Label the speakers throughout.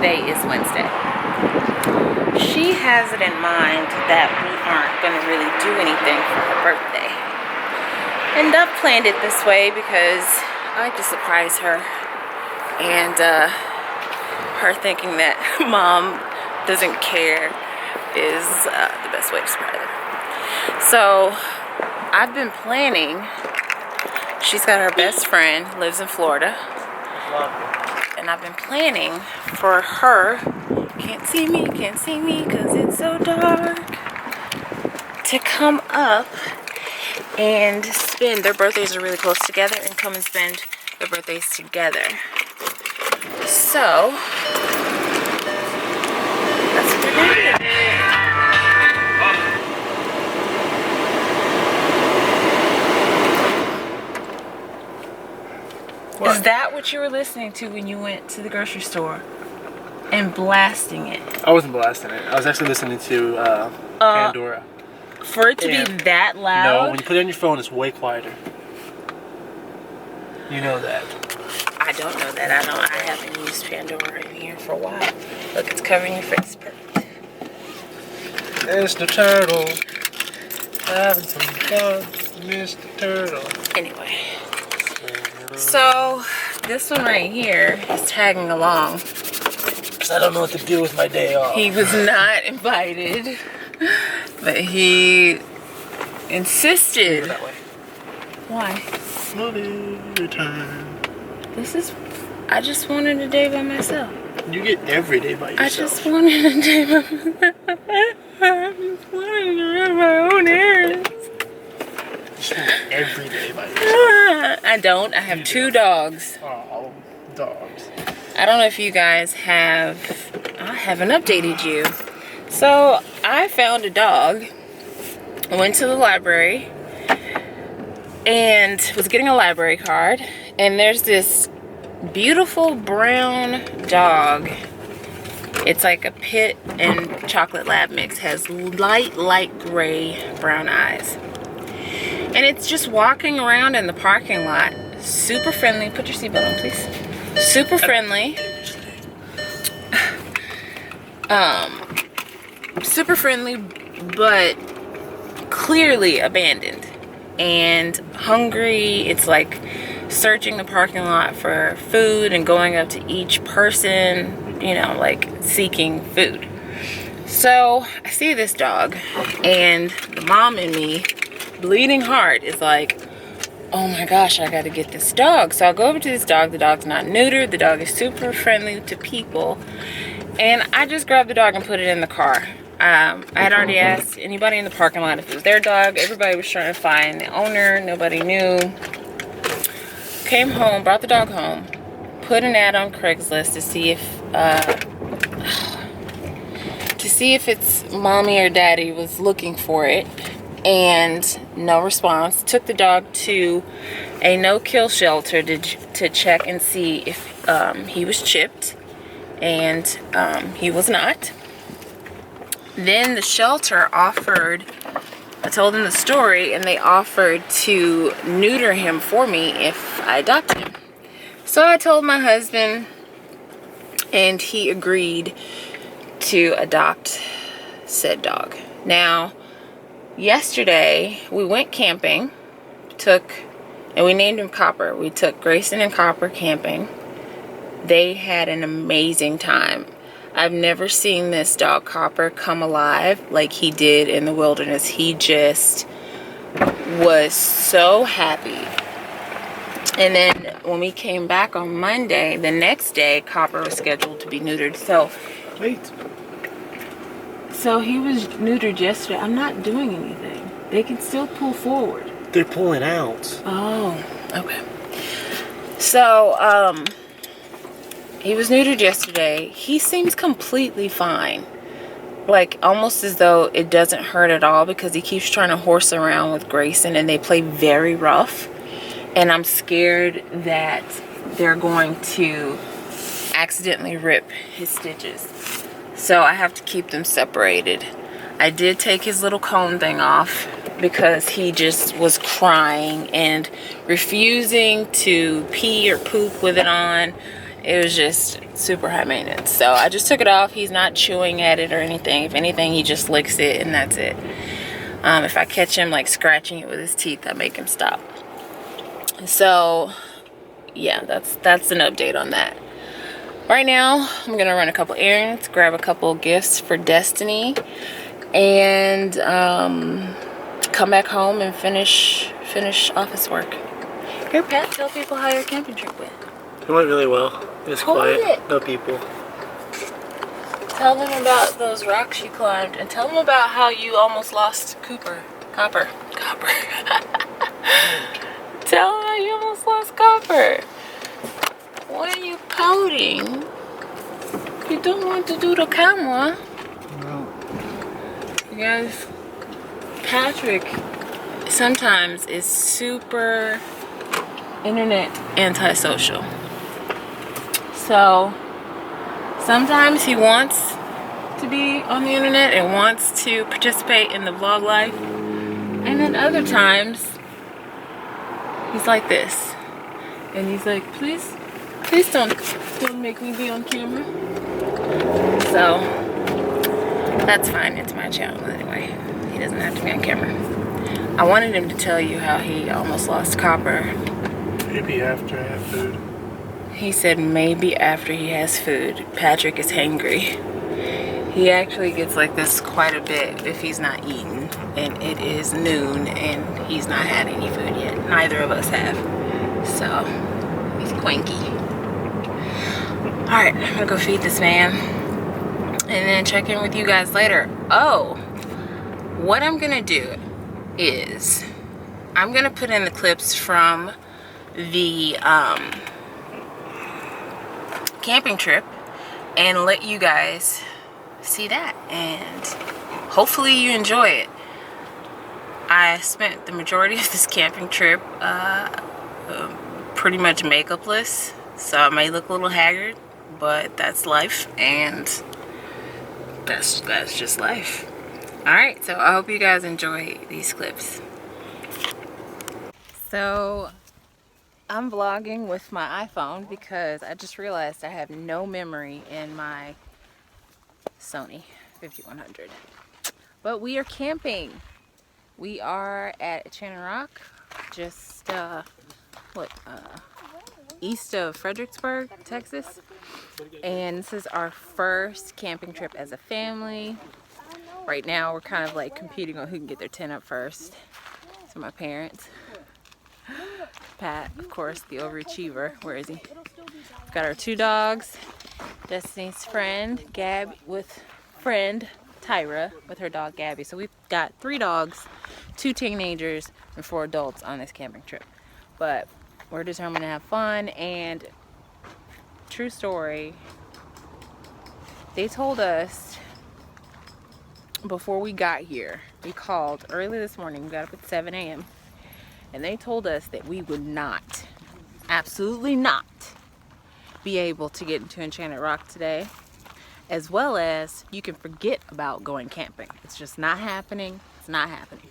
Speaker 1: today is Wednesday. She has it in mind that we aren't going to really do anything for her birthday. And I've planned it this way because I like to surprise her. And her thinking that mom doesn't care is the best way to surprise her. So I've been planning. She's got her best friend, lives in Florida. And I've been planning for her, can't see me because it's so dark, to come up and spend, their birthdays are really close together, and come and spend their birthdays together. So, that's what we're doing. What? Is that what you were listening to when you went to the grocery store and blasting it?
Speaker 2: I wasn't blasting it. I was actually listening to Pandora.
Speaker 1: For it to be that loud?
Speaker 2: No, when you put it on your phone, it's way quieter. You know that.
Speaker 1: I don't know that. I haven't used Pandora in here for a while. Look, it's covering your face. Perfect.
Speaker 2: Mr. Turtle. Having some fun, Mr. Turtle.
Speaker 1: Anyway. So, this one right here is tagging along.
Speaker 2: Because I don't know what to do with my day off.
Speaker 1: He was not invited, but he insisted.
Speaker 2: Go that way.
Speaker 1: Why?
Speaker 2: Movie time.
Speaker 1: I just wanted a day by myself.
Speaker 2: You get every day by yourself.
Speaker 1: I just wanted a day by myself. I just wanted to run my own errands.
Speaker 2: Every day by yourself.
Speaker 1: I don't. I have two dogs.
Speaker 2: Oh, dogs.
Speaker 1: I don't know if you guys have. I haven't updated you. So I found a dog. I went to the library and was getting a library card. And there's this beautiful brown dog. It's like a pit and chocolate lab mix. Has light gray brown eyes. And it's just walking around in the parking lot. Super friendly. Put your seatbelt on, please. Super friendly. Super friendly, but clearly abandoned. And hungry. It's like searching the parking lot for food and going up to each person, you know, like seeking food. So I see this dog, and the mom in me, bleeding heart, is like, oh my gosh, I gotta get this dog. So I'll go over to this dog. The dog's not neutered. The dog is super friendly to people. And I just grabbed the dog and put it in the car. I had already asked anybody in the parking lot if it was their dog. Everybody was trying to find the owner. Nobody knew. Came home, brought the dog home, put an ad on Craigslist to see if its mommy or daddy was looking for it. And no response. Took the dog to a no-kill shelter to check and see if he was chipped, and he was not. Then the shelter offered, I told them the story, and they offered to neuter him for me if I adopted him. So I told my husband, and he agreed to adopt said dog. Now, yesterday, we went camping, and we named him Copper. We took Grayson and Copper camping. They had an amazing time. I've never seen this dog, Copper, come alive like he did in the wilderness. He just was so happy. And then when we came back on Monday, the next day, Copper was scheduled to be neutered. So he was neutered yesterday. I'm not doing anything. They can still pull forward.
Speaker 2: They're pulling out.
Speaker 1: Oh, okay. So, he was neutered yesterday. He seems completely fine. Like, almost as though it doesn't hurt at all, because he keeps trying to horse around with Grayson, and they play very rough. And I'm scared that they're going to accidentally rip his stitches. So I have to keep them separated. I did take his little cone thing off because he just was crying and refusing to pee or poop with it on. It was just super high maintenance. So I just took it off. He's not chewing at it or anything. If anything, he just licks it and that's it. If I catch him like scratching it with his teeth, I make him stop. So yeah, that's an update on that. Right now, I'm gonna run a couple errands, grab a couple gifts for Destiny, and come back home and finish office work. Here, Pat, tell people how your camping trip went.
Speaker 2: It went really well. It was quiet, no people.
Speaker 1: Tell them about those rocks you climbed, and tell them about how you almost lost Copper. Tell them how you almost lost Copper. Why are you pouting? You don't want to do the camera.
Speaker 2: No.
Speaker 1: You guys, Patrick sometimes is super internet antisocial. So sometimes he wants to be on the internet and wants to participate in the vlog life. And then other times he's like this. And he's like, please don't make me be on camera. So that's fine, it's my channel anyway. He doesn't have to be on camera. I wanted him to tell you how he almost lost Copper.
Speaker 2: Maybe after I have food.
Speaker 1: He said maybe after he has food. Patrick is hangry. He actually gets like this quite a bit if he's not eating. And it is noon and he's not had any food yet. Neither of us have. So he's cranky. Alright, I'm gonna go feed this man. And then check in with you guys later. Oh, what I'm gonna do is I'm gonna put in the clips from the camping trip and let you guys see that, and hopefully you enjoy it. I spent the majority of this camping trip pretty much makeupless, so I may look a little haggard, but that's life, and that's just life. Alright, so I hope you guys enjoy these clips. So I'm vlogging with my iPhone because I just realized I have no memory in my Sony 5100. But we are camping. We are at Enchanted Rock, just east of Fredericksburg, Texas. And this is our first camping trip as a family. Right now we're kind of like competing on who can get their tent up first. So my parents. Pat, of course, the overachiever. Where is he? We've got our two dogs. Destiny's friend, Tyra, with her dog Gabby. So we've got 3 dogs, 2 teenagers, and 4 adults on this camping trip. But we're determined to have fun, and true story, they told us before we got here, we called early this morning, we got up at 7 a.m. and they told us that we would not, absolutely not, be able to get into Enchanted Rock today, as well as you can forget about going camping. It's just not happening. It's not happening.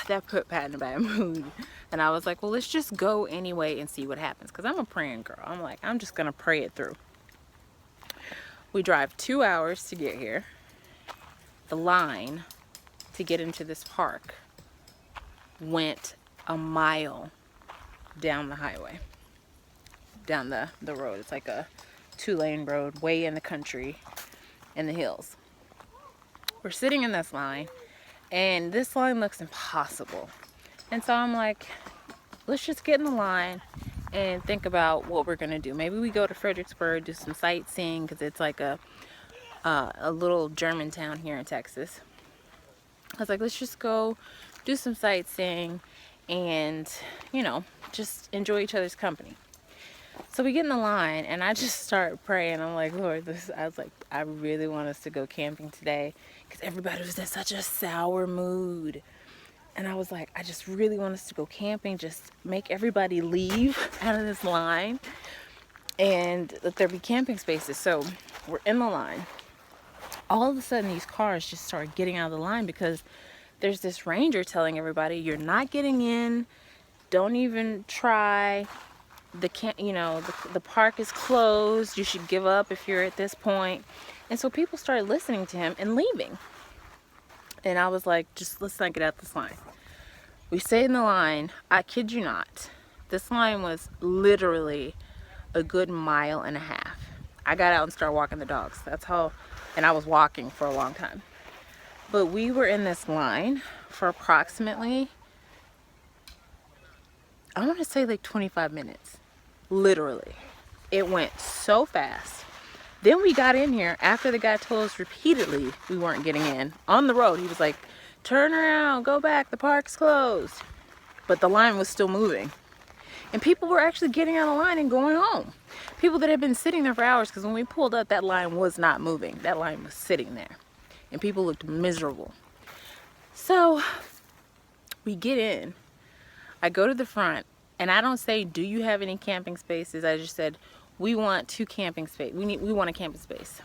Speaker 1: That put Pat in a bad mood. And I was like, well, let's just go anyway and see what happens. Because I'm a praying girl. I'm like, I'm just going to pray it through. We drive 2 hours to get here. The line to get into this park went a mile down the highway. Down the road. It's like a 2-lane road way in the country in the hills. We're sitting in this line and this line looks impossible, and so I'm like, let's just get in the line and think about what we're gonna do. Maybe we go to Fredericksburg, do some sightseeing, because it's like a little German town here in Texas. I was like, let's just go do some sightseeing and, you know, just enjoy each other's company. So we get in the line and I just start praying. I'm like, Lord, I was like, I really want us to go camping today, because everybody was in such a sour mood. And I was like, I just really want us to go camping, just make everybody leave out of this line and let there be camping spaces. So we're in the line. All of a sudden these cars just start getting out of the line because there's this ranger telling everybody, you're not getting in, don't even try. the park is closed. You should give up if you're at this point. And so people started listening to him and leaving. And I was like, just let's not get out this line. We stayed in the line. I kid you not. This line was literally a good mile and a half. I got out and started walking the dogs. That's how, and I was walking for a long time. But we were in this line for approximately, I want to say like 25 minutes. Literally. It went so fast. Then we got in here after the guy told us repeatedly we weren't getting in. On the road, he was like, turn around, go back, the park's closed. But the line was still moving. And people were actually getting out of line and going home. People that had been sitting there for hours, because when we pulled up, that line was not moving. That line was sitting there. And people looked miserable. So we get in. I go to the front, and I don't say, do you have any camping spaces? I just said, we want 2 camping space. We want a camping space.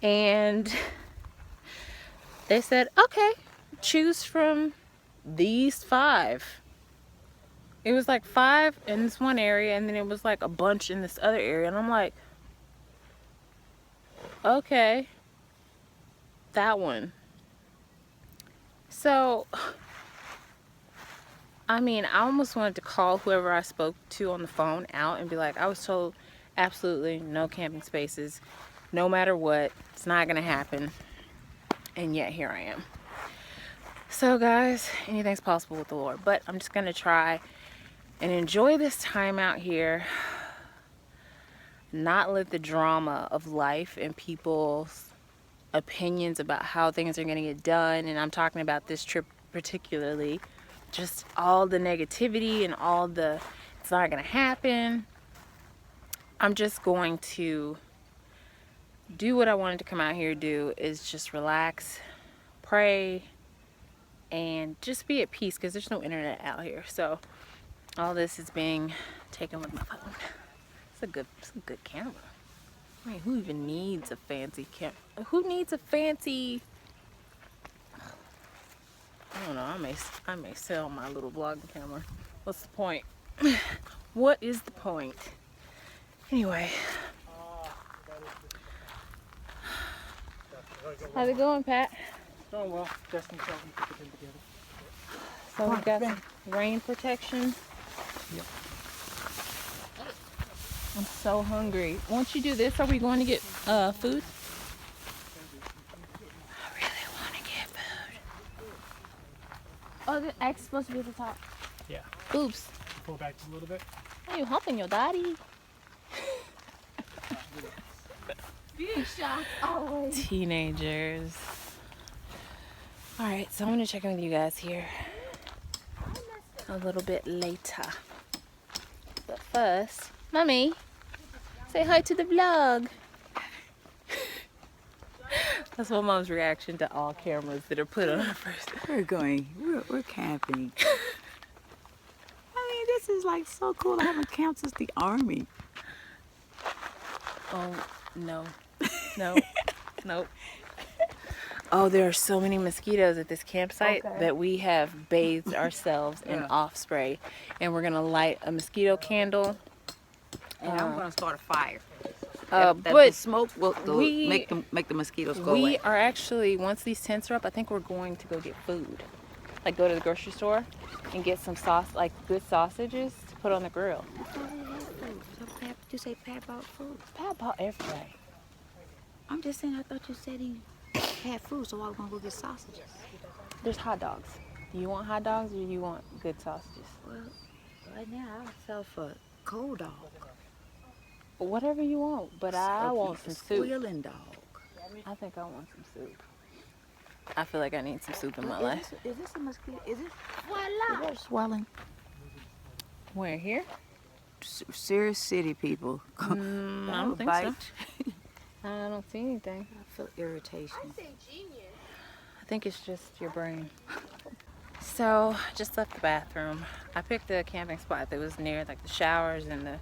Speaker 1: And they said, okay, choose from these 5. It was like 5 in this one area, and then it was like a bunch in this other area. And I'm like, okay, that one. So, I mean, I almost wanted to call whoever I spoke to on the phone out and be like, I was told absolutely no camping spaces, no matter what. It's not going to happen. And yet here I am. So guys, anything's possible with the Lord. But I'm just going to try and enjoy this time out here. Not let the drama of life and people's opinions about how things are going to get done. And I'm talking about this trip particularly. Just all the negativity and all the, it's not going to happen. I'm just going to do what I wanted to come out here to do, is just relax, pray, and just be at peace, because there's no internet out here. So all this is being taken with my phone. It's a good camera. I mean, who even needs a fancy camera? Who needs a fancy? I don't know. I may sell my little vlogging camera. What's the point? What is the point? Anyway. How's it going, Pat?
Speaker 2: Going well. Just until we put it together.
Speaker 1: So we got some rain protection.
Speaker 2: Yep.
Speaker 1: I'm so hungry. Once you do this, are we going to get food? I really want to get food. Oh, the X is supposed to be at the top.
Speaker 2: Yeah.
Speaker 1: Oops.
Speaker 2: Pull back a little bit.
Speaker 1: Are you helping your daddy? Big shots always. Teenagers. All right, so I'm gonna check in with you guys here a little bit later. But first, Mommy, say hi to the vlog. That's my mom's reaction to all cameras that are put on her first.
Speaker 3: We're camping. I mean, this is like so cool. I haven't camped since the army.
Speaker 1: Oh, no. No. Nope. Oh, there are so many mosquitoes at this campsite that we have bathed ourselves in off spray. And we're going to light a mosquito candle.
Speaker 3: And I'm going to start a fire.
Speaker 1: But
Speaker 3: the smoke will make the mosquitoes go away.
Speaker 1: We are actually, once these tents are up, I think we're going to go get food. Like go to the grocery store and get some like good sausages to put on the grill.
Speaker 3: You say Pat bought food?
Speaker 1: Pat bought everything.
Speaker 3: I'm just saying, I thought you said he had food, so I was going to go get sausages.
Speaker 1: There's hot dogs. Do you want hot dogs or do you want good sausages?
Speaker 3: Well, right now I would sell for cold dog.
Speaker 1: Whatever you want, but I want some soup.
Speaker 3: Squealing dog.
Speaker 1: I think I want some soup. I feel like I need some soup in my life.
Speaker 3: Is this a mosquito? Is it swelling?
Speaker 1: Where, here?
Speaker 3: Serious city people.
Speaker 1: I don't think so. I don't see anything.
Speaker 3: I feel irritation.
Speaker 1: I think it's just your brain. So, just left the bathroom. I picked a camping spot that was near like the showers and the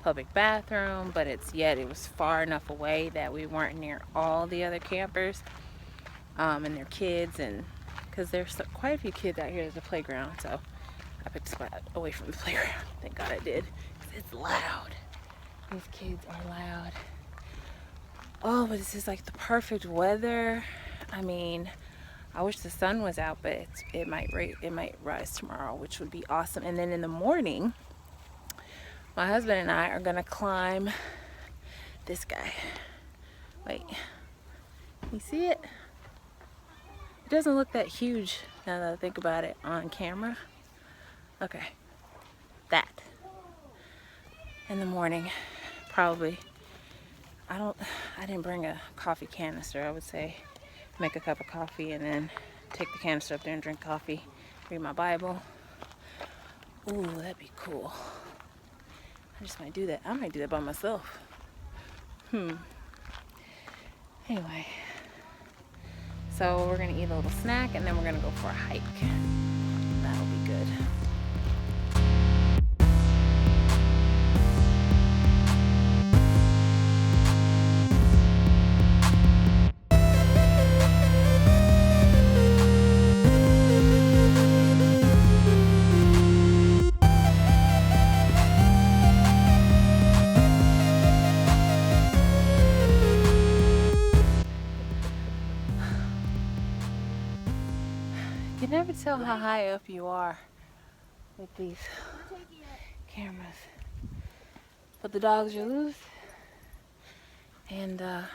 Speaker 1: public bathroom, but it was far enough away that we weren't near all the other campers and their kids, and because there's quite a few kids out here. There's a playground, so I picked a spot away from the playground. Thank God I did. 'Cause it's loud. These kids are loud. Oh, but this is like the perfect weather. I mean, I wish the sun was out, but it might rise tomorrow, which would be awesome. And then in the morning, my husband and I are gonna climb this guy. Wait, you see it? It doesn't look that huge now that I think about it on camera. Okay, that. In the morning, probably. I didn't bring a coffee canister. I would say make a cup of coffee and then take the canister up there and drink coffee, read my Bible. Ooh, that'd be cool. I just might do that. I might do that by myself. Anyway, so we're gonna eat a little snack and then we're gonna go for a hike. That'll be good. You never tell how high up you are with these cameras. But the dogs are loose. And not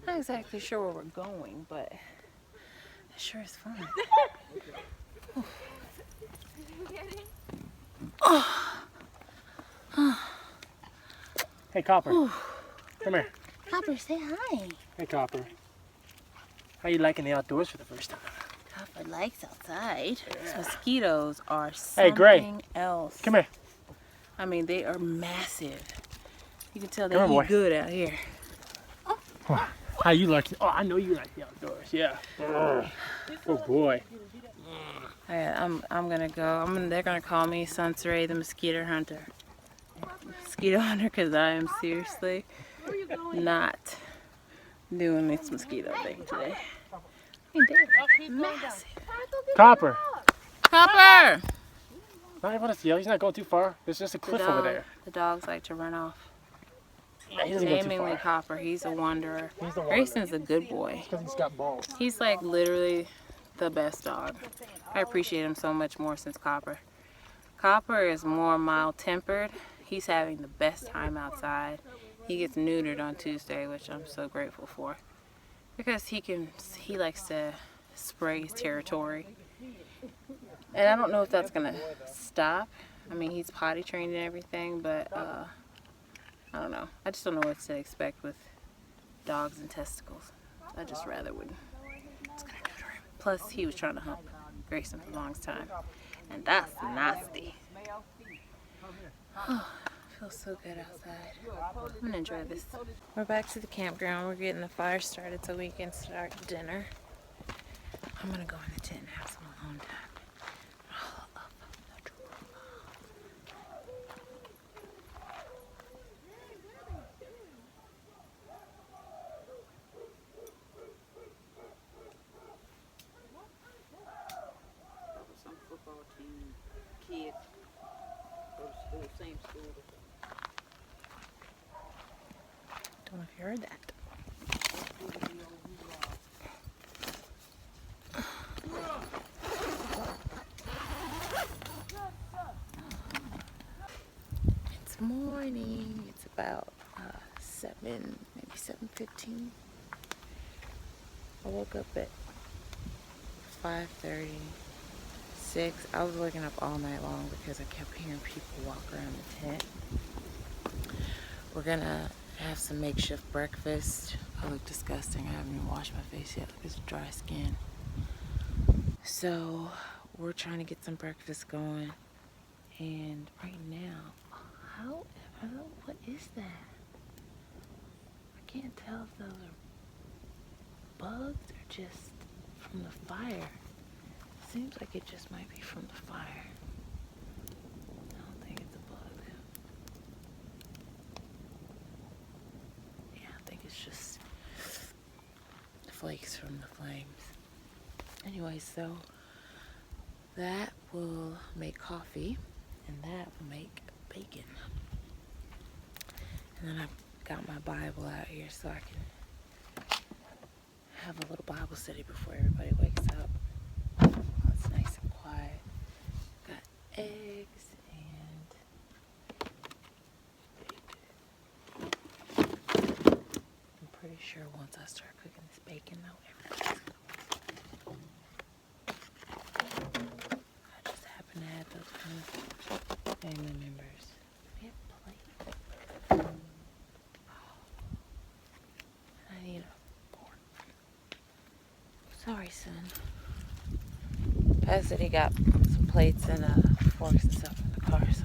Speaker 1: exactly sure where we're going, but it sure is fun.
Speaker 2: Hey, Copper. Come here.
Speaker 1: Copper, say hi.
Speaker 2: Hey, Copper. How you liking the outdoors for the first time?
Speaker 1: Copper likes outside. Yeah. Mosquitoes are
Speaker 2: Hey,
Speaker 1: something
Speaker 2: Gray.
Speaker 1: else.
Speaker 2: Come here.
Speaker 1: I mean, they are massive. You can tell they
Speaker 2: Come here,
Speaker 1: eat good out here.
Speaker 2: How you like? Oh, I know you like the outdoors. Yeah. Oh boy.
Speaker 1: I'm gonna go. They're gonna call me Sunray the mosquito hunter. Mosquito hunter, because I am seriously not doing this mosquito thing today. I mean, they're massive.
Speaker 2: Copper.
Speaker 1: Copper!
Speaker 2: Not able to see. He's not going too far. There's just a cliff over there.
Speaker 1: The dogs like to run off.
Speaker 2: Yeah, he doesn't go too
Speaker 1: Namely
Speaker 2: far.
Speaker 1: Copper, he's a wanderer.
Speaker 2: He's the
Speaker 1: Grayson's a good boy.
Speaker 2: Because he's got balls.
Speaker 1: He's like literally the best dog. I appreciate him so much more since Copper. Copper is more mild-tempered. He's having the best time outside. He gets neutered on Tuesday, which I'm so grateful for. Because he likes to spray his territory. And I don't know if that's gonna stop. I mean, he's potty trained and everything, but I don't know. I just don't know what to expect with dogs and testicles. I just rather wouldn't. It's gonna neuter him. Plus, he was trying to hump Grayson for the longest time. And that's nasty. Oh, feels so good outside. I'm gonna enjoy this. We're back to the campground. We're getting the fire started so we can start dinner. I'm gonna go in the tent and have some alone time.
Speaker 3: Some football team kid go to school, same school.
Speaker 1: Don't know if you heard that. It's morning. It's about 7, maybe 7:15. I woke up at 5:30, 6. I was waking up all night long because I kept hearing people walk around the tent. We're gonna have some makeshift breakfast. I look disgusting. I haven't even washed my face yet. Look, it's dry skin. So we're trying to get some breakfast going. And right now, what is that? I can't tell if those are bugs or just from the fire. Seems like it just might be from the fire. I don't think it's a bug. Yeah, I think it's just flakes from the flames. Anyway, so That will make coffee, and that will make bacon. And then I've got my Bible out here so I can have a little Bible study before everybody wakes up. Oh, it's nice and quiet. Got eggs and bacon. I'm pretty sure once I start cooking this bacon, though, everything's I just happen to have those kind of family members. We have plate. I need a fork. Sorry, son. Pat said he got some plates and forks and stuff in the car, so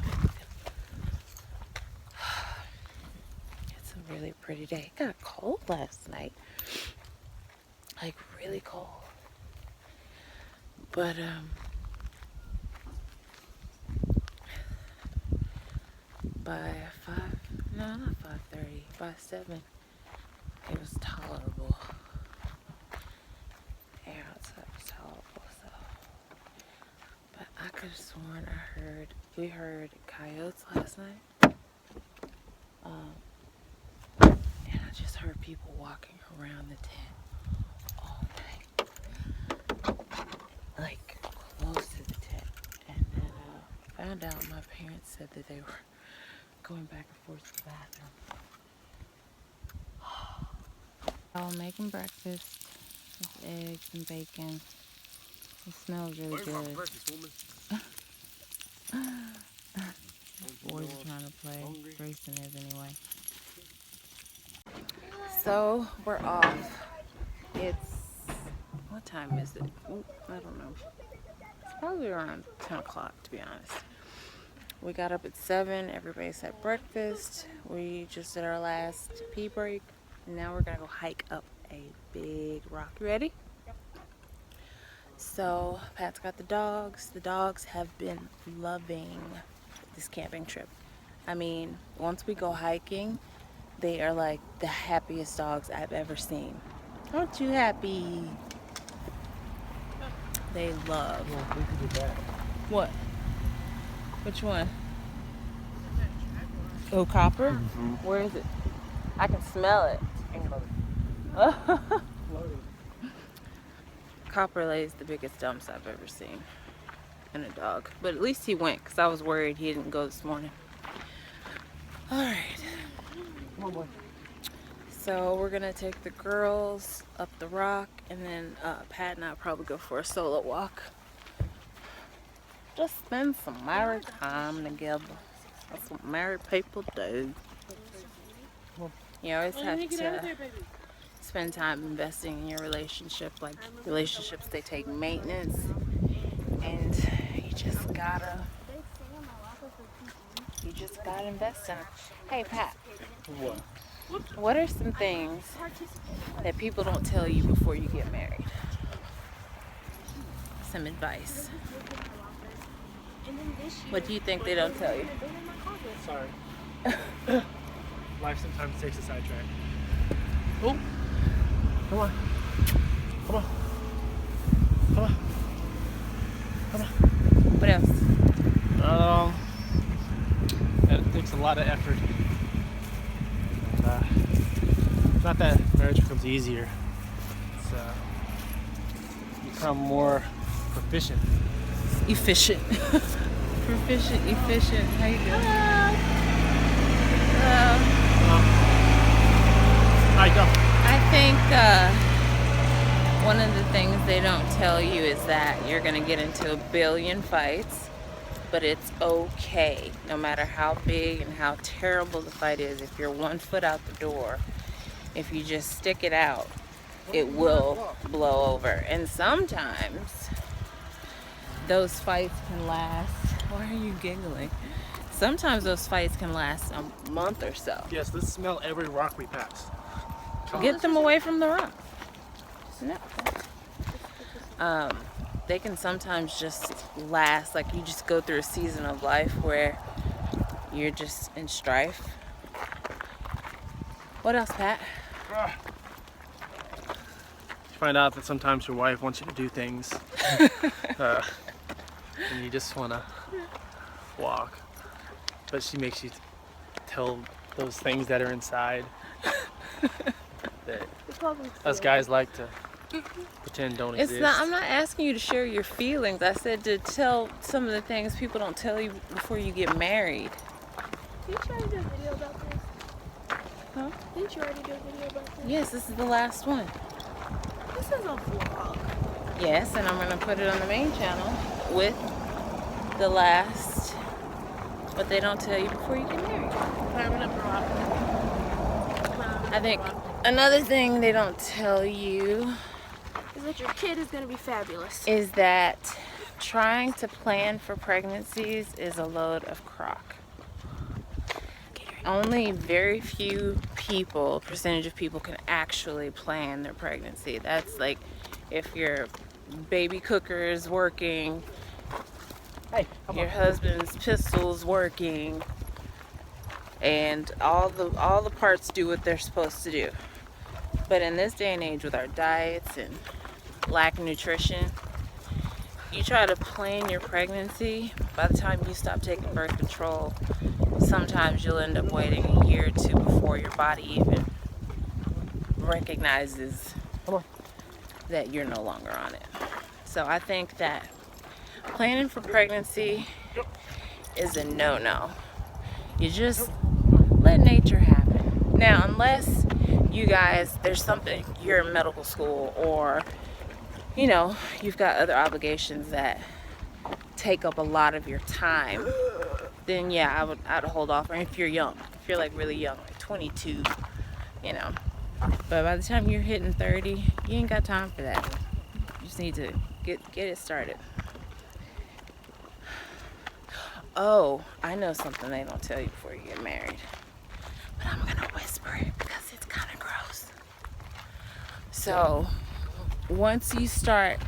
Speaker 1: it's a really pretty day. It got cold last night. Like really cold. But by 5:30, by 7, it was tolerable. Air outside was tolerable, so. But I could have sworn we heard coyotes last night. And I just heard people walking around the tent all night. Like close to the tent. And then found out my parents said that they were going back and forth to the bathroom. I'm making breakfast with eggs and bacon. It smells really good.
Speaker 2: Where's my breakfast, woman?
Speaker 1: Boys are trying to play. Grayson is anyway. So we're off. It's, what time is it? Ooh, I don't know. It's probably around 10 o'clock to be honest. We got up at 7. Everybody's had breakfast. We just did our last pee break. And now we're gonna go hike up a big rock. You ready? Yep. So Pat's got the dogs. The dogs have been loving this camping trip. I mean, once we go hiking, they are like the happiest dogs I've ever seen. Aren't you happy? They love.
Speaker 2: Well, we could do that.
Speaker 1: What? Which one? Oh, copper?
Speaker 2: Mm-hmm.
Speaker 1: Where is it? I can smell it. Copper lays the biggest dumps I've ever seen in a dog. But at least he went, because I was worried he didn't go this morning. Alright.
Speaker 2: Come on, boy.
Speaker 1: So we're going to take the girls up the rock, and then Pat and I will probably go for a solo walk. Just spend some married time together. That's what married people do. You always have to spend time investing in your relationship. Like relationships, they take maintenance, and you just gotta invest in it. Hey Pat,
Speaker 2: What?
Speaker 1: what are some things that people don't tell you before you get married? Some advice. What do you think they don't tell you?
Speaker 2: Sorry. Life sometimes takes a sidetrack. Oh! Come on. Come on. Come on. Come on.
Speaker 1: What else?
Speaker 2: It takes a lot of effort. Not that marriage becomes easier. It's become more proficient.
Speaker 1: Efficient. Proficient, efficient. How you doing?
Speaker 2: I go.
Speaker 1: I think one of the things they don't tell you is that you're going to get into a billion fights, but it's okay. No matter how big and how terrible the fight is, if you're 1 foot out the door, if you just stick it out, it will blow over. And sometimes those fights can last. Why are you giggling? Sometimes those fights can last a month or so.
Speaker 2: Yes, let's smell every rock we pass.
Speaker 1: Get them away from the rock. No. They can sometimes just last, like you just go through a season of life where you're just in strife. What else, Pat?
Speaker 2: You find out that sometimes your wife wants you to do things and you just want to walk. But she makes you tell those things that are inside that us guys like to pretend don't
Speaker 1: It's
Speaker 2: exist.
Speaker 1: not. I'm not asking you to share your feelings. I said to tell some of the things people don't tell you before you get married.
Speaker 4: Didn't you already do a video about this?
Speaker 1: Huh?
Speaker 4: Didn't you already do a video about this?
Speaker 1: Yes, this is the last one.
Speaker 4: This is a vlog.
Speaker 1: Yes, and I'm gonna put it on the main channel with the last. What they don't tell you before you get married. I think another thing they don't tell you
Speaker 4: Is that your kid is gonna be fabulous.
Speaker 1: is that trying to plan for pregnancies is a load of crock. Only very few people, percentage of people, can actually plan their pregnancy. That's like if your baby cooker is working,
Speaker 2: Hey,
Speaker 1: your husband's pistol's working, and all the parts do what they're supposed to do. But in this day and age, with our diets and lack of nutrition, you try to plan your pregnancy. By the time you stop taking birth control, sometimes you'll end up waiting a year or two before your body even recognizes that you're no longer on it. So I think that planning for pregnancy is a no-no. You just let nature happen. Now, unless you guys, there's something, you're in medical school, or you know, you've got other obligations that take up a lot of your time, then yeah, I'd hold off. Or if you're young, if you're like really young, like 22, you know. But by the time you're hitting 30, you ain't got time for that. You just need to get it started. Oh, I know something they don't tell you before you get married. But I'm gonna whisper it because it's kind of gross. So, once you start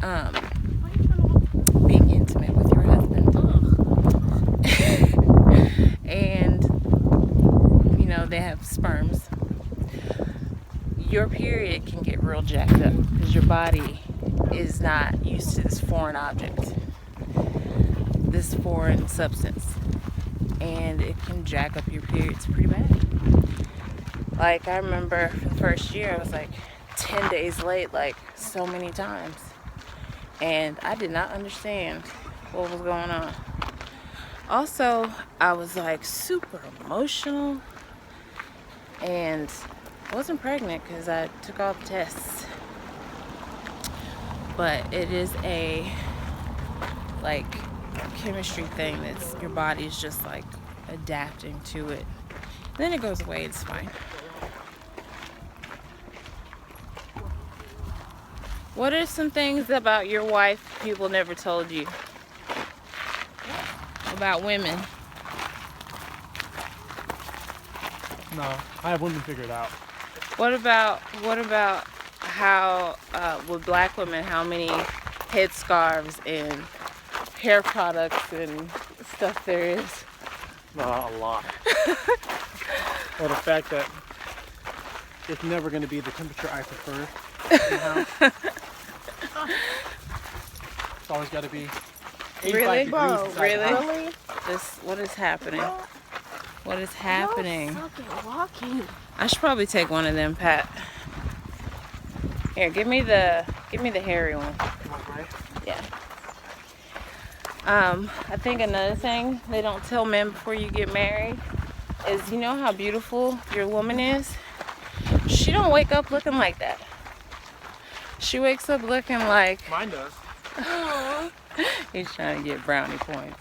Speaker 1: being intimate with your husband, and you know they have sperms, your period can get real jacked up because your body is not used to this foreign object, this foreign substance, and it can jack up your periods pretty bad. Like, I remember for the first year I was like 10 days late, like so many times, and I did not understand what was going on. Also, I was like super emotional, and I wasn't pregnant because I took all the tests, but it is a like chemistry thing that's your body's just like adapting to it. Then it goes away, it's fine. What are some things about your wife people never told you about women?
Speaker 2: No, I have women figured out.
Speaker 1: What about how with black women, how many headscarves and hair products and stuff there is?
Speaker 2: A lot. Or the fact that it's never going to be the temperature I prefer in the house. It's always got to be 85
Speaker 1: Really?
Speaker 2: degrees
Speaker 4: Bro,
Speaker 2: inside the
Speaker 1: really?
Speaker 2: house.
Speaker 1: What is happening? What is happening?
Speaker 4: No fucking walking.
Speaker 1: I should probably take one of them, Pat. Here, give me the hairy one. Yeah. I think another thing they don't tell men before you get married is, you know how beautiful your woman is? She don't wake up looking like that. She wakes up looking like...
Speaker 2: Mine does.
Speaker 1: He's trying to get brownie points.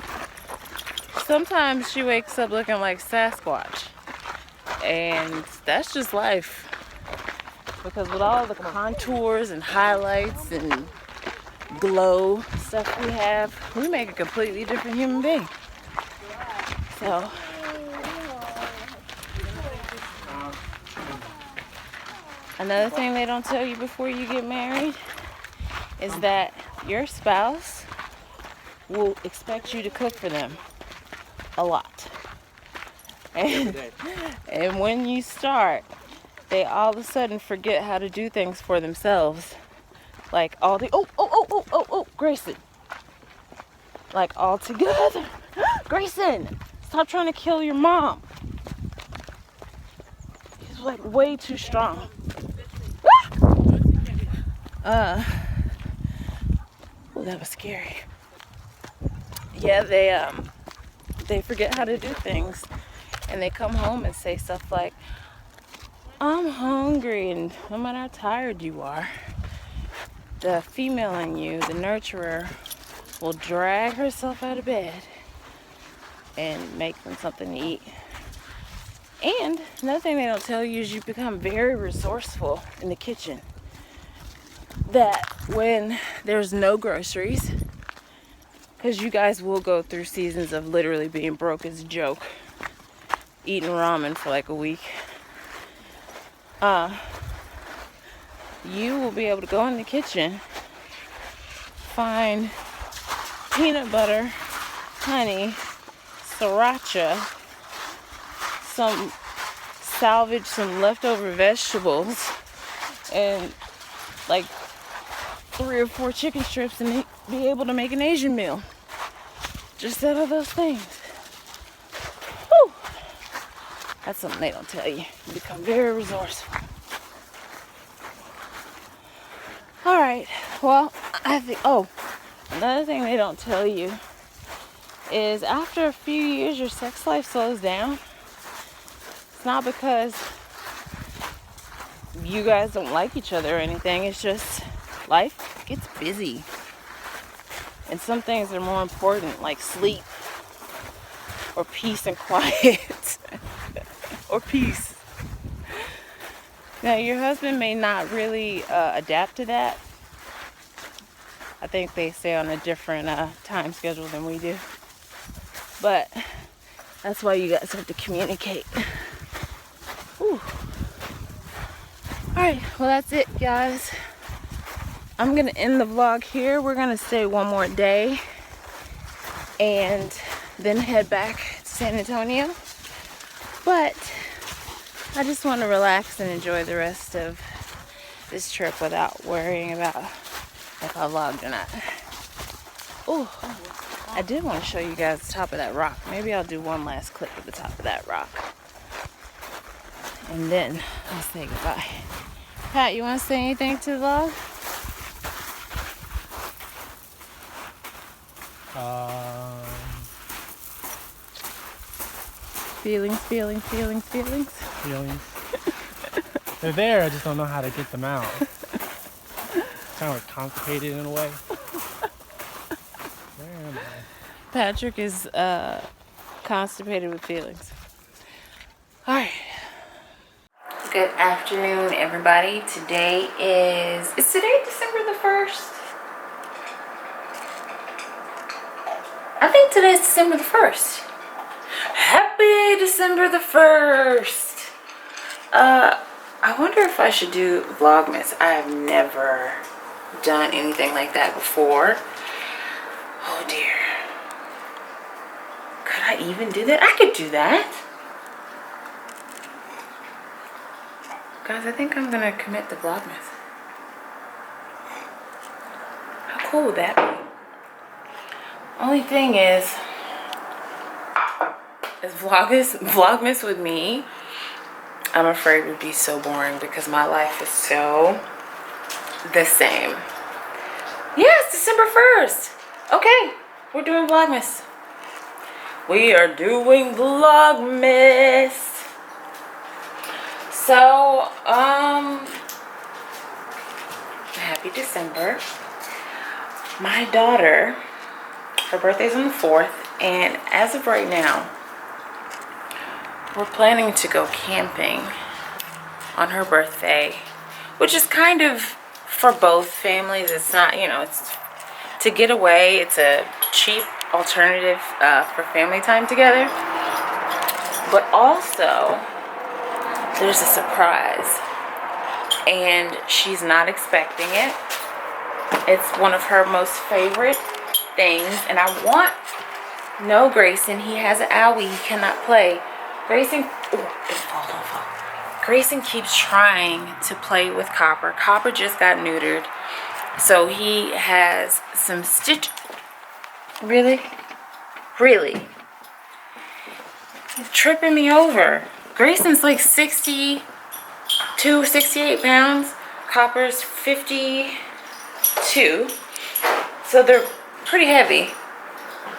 Speaker 1: Sometimes she wakes up looking like Sasquatch. And that's just life. Because with all the contours and highlights and glow stuff we have, we make a completely different human being. So, another thing they don't tell you before you get married is that your spouse will expect you to cook for them a lot. And when you start, they all of a sudden forget how to do things for themselves. Like all the, oh, Grayson. like all together. Grayson, stop trying to kill your mom. He's like way too strong. Oh, that was scary. Yeah, they forget how to do things, and they come home and say stuff like, I'm hungry, and no matter how tired you are, the female in you, the nurturer, will drag herself out of bed and make them something to eat. And another thing they don't tell you is you become very resourceful in the kitchen. That when there's no groceries, because you guys will go through seasons of literally being broke as a joke, eating ramen for like a week, you will be able to go in the kitchen, find peanut butter, honey, sriracha, salvage some leftover vegetables, and like 3 or 4 chicken strips, and be able to make an Asian meal. Just out of those things. Whew. That's something they don't tell you. You become very resourceful. Alright, well, I think, another thing they don't tell you is after a few years your sex life slows down. It's not because you guys don't like each other or anything, it's just life gets busy. And some things are more important, like sleep, or peace and quiet, or peace. Now, your husband may not really adapt to that. I think they stay on a different time schedule than we do. But that's why you guys have to communicate. Whew. Alright, well that's it, guys. I'm going to end the vlog here. We're going to stay one more day and then head back to San Antonio. But I just want to relax and enjoy the rest of this trip without worrying about if I vlogged or not. Oh, I did want to show you guys the top of that rock. Maybe I'll do one last clip of the top of that rock. And then I'll say goodbye. Pat, you want to say anything to the vlog? Feelings.
Speaker 2: They're there, I just don't know how to get them out. Kind of like constipated in a way. Where am I?
Speaker 1: Patrick is constipated with feelings. Alright. Good afternoon, everybody. Today is today December the 1st? I think today is December the 1st. Happy December the 1st! I wonder if I should do Vlogmas. I have never done anything like that before. Oh dear. Could I even do that? I could do that. Guys, I think I'm gonna commit to Vlogmas. How cool would that be? Only thing is Vlogmas with me, I'm afraid would be so boring because my life is so the same. Yes, December 1st. Okay, we're doing Vlogmas. We are doing Vlogmas. So, happy December. My daughter, her birthday's on the 4th, and as of right now, we're planning to go camping on her birthday, which is kind of for both families. It's not, you know, it's to get away. It's a cheap alternative for family time together. But also, there's a surprise, and she's not expecting it. It's one of her most favorite things, and I want, no, Grayson, he has an owie, he cannot play. Grayson, oh, don't fall. Grayson keeps trying to play with Copper. Copper just got neutered, so he has some Really? Really? He's tripping me over. Grayson's like 62, 68 pounds. Copper's 52. So they're pretty heavy.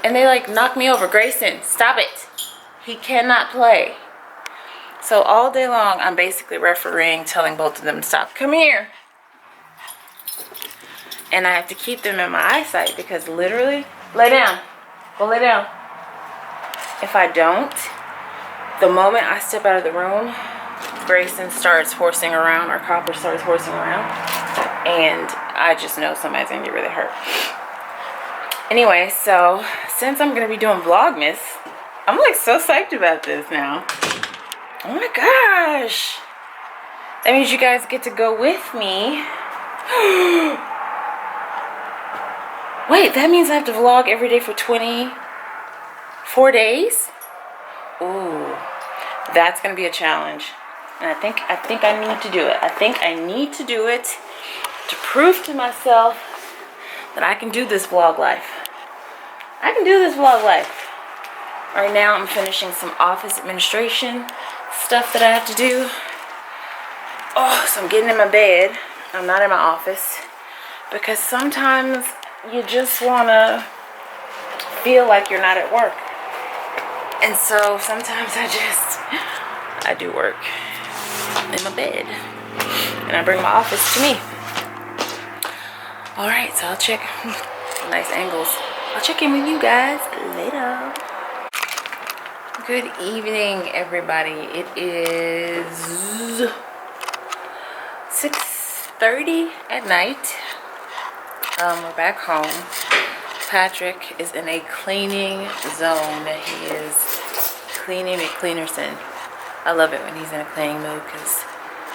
Speaker 1: And they like knock me over. Grayson, stop it. He cannot play. So all day long, I'm basically refereeing, telling both of them to stop. Come here. And I have to keep them in my eyesight because literally, lay down. Go lay down. If I don't, the moment I step out of the room, Grayson starts horsing around or Copper starts horsing around. And I just know somebody's gonna get really hurt. Anyway, so since I'm gonna be doing Vlogmas, I'm like so psyched about this now. Oh my gosh. That means you guys get to go with me. Wait, that means I have to vlog every day for 24 days? Ooh, that's gonna be a challenge. And I think I need to do it. I think I need to do it to prove to myself that I can do this vlog life. I can do this vlog life. Right now I'm finishing some office administration stuff that I have to do. Oh, so I'm getting in my bed. I'm not in my office because sometimes you just want to feel like you're not at work. And so sometimes I do work in my bed. And I bring my office to me. Alright, so I'll check. Nice angles. I'll check in with you guys later. Good evening, everybody. It is 6:30 at night. We're back home. Patrick is in a cleaning zone. He is cleaning McCleanerson. I love it when he's in a cleaning mood because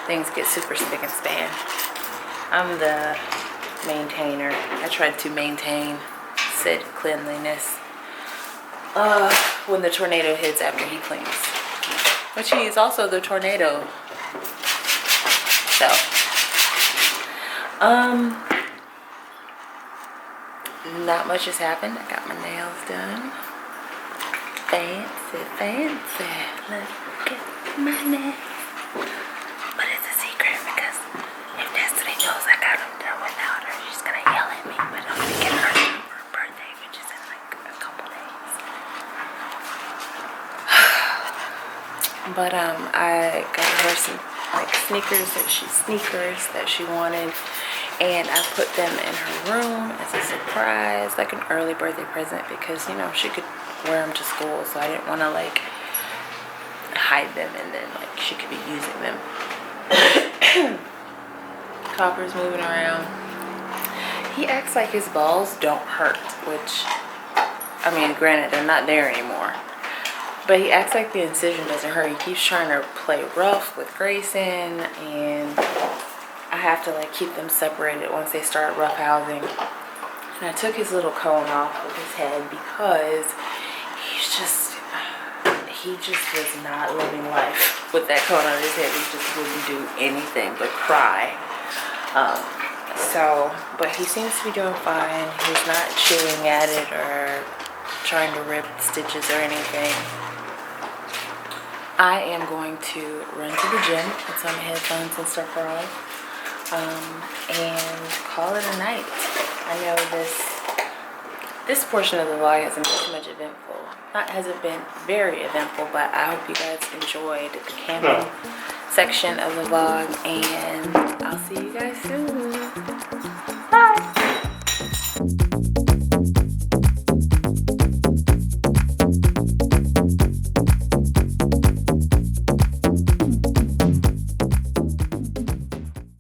Speaker 1: things get super spick and span. I'm the maintainer. I try to maintain said cleanliness when the tornado hits after he cleans. But he is also the tornado. So, not much has happened. I got my nails done. Fancy, fancy. Let's get my nails. But it's a secret because if Destiny knows I got them done without her, she's gonna yell at me. But I'm gonna get her for her birthday, which is in like a couple days. But I got her some like sneakers that she wanted. And I put them in her room as a surprise, like an early birthday present, because, you know, she could wear them to school, so I didn't want to, like, hide them and then, like, she could be using them. Copper's moving around. He acts like his balls don't hurt, which, I mean, granted, they're not there anymore. But he acts like the incision doesn't hurt. He keeps trying to play rough with Grayson, and I have to like keep them separated once they start roughhousing. And I took his little cone off of his head because he just was not living life with that cone on his head. He just wouldn't do anything but cry. But he seems to be doing fine. He's not chewing at it or trying to rip stitches or anything. I am going to run to the gym, put some headphones and stuff on. And call it a night. I know this portion of the vlog hasn't been too much eventful. Hasn't been very eventful, but I hope you guys enjoyed the camping section of the vlog, and I'll see you guys soon.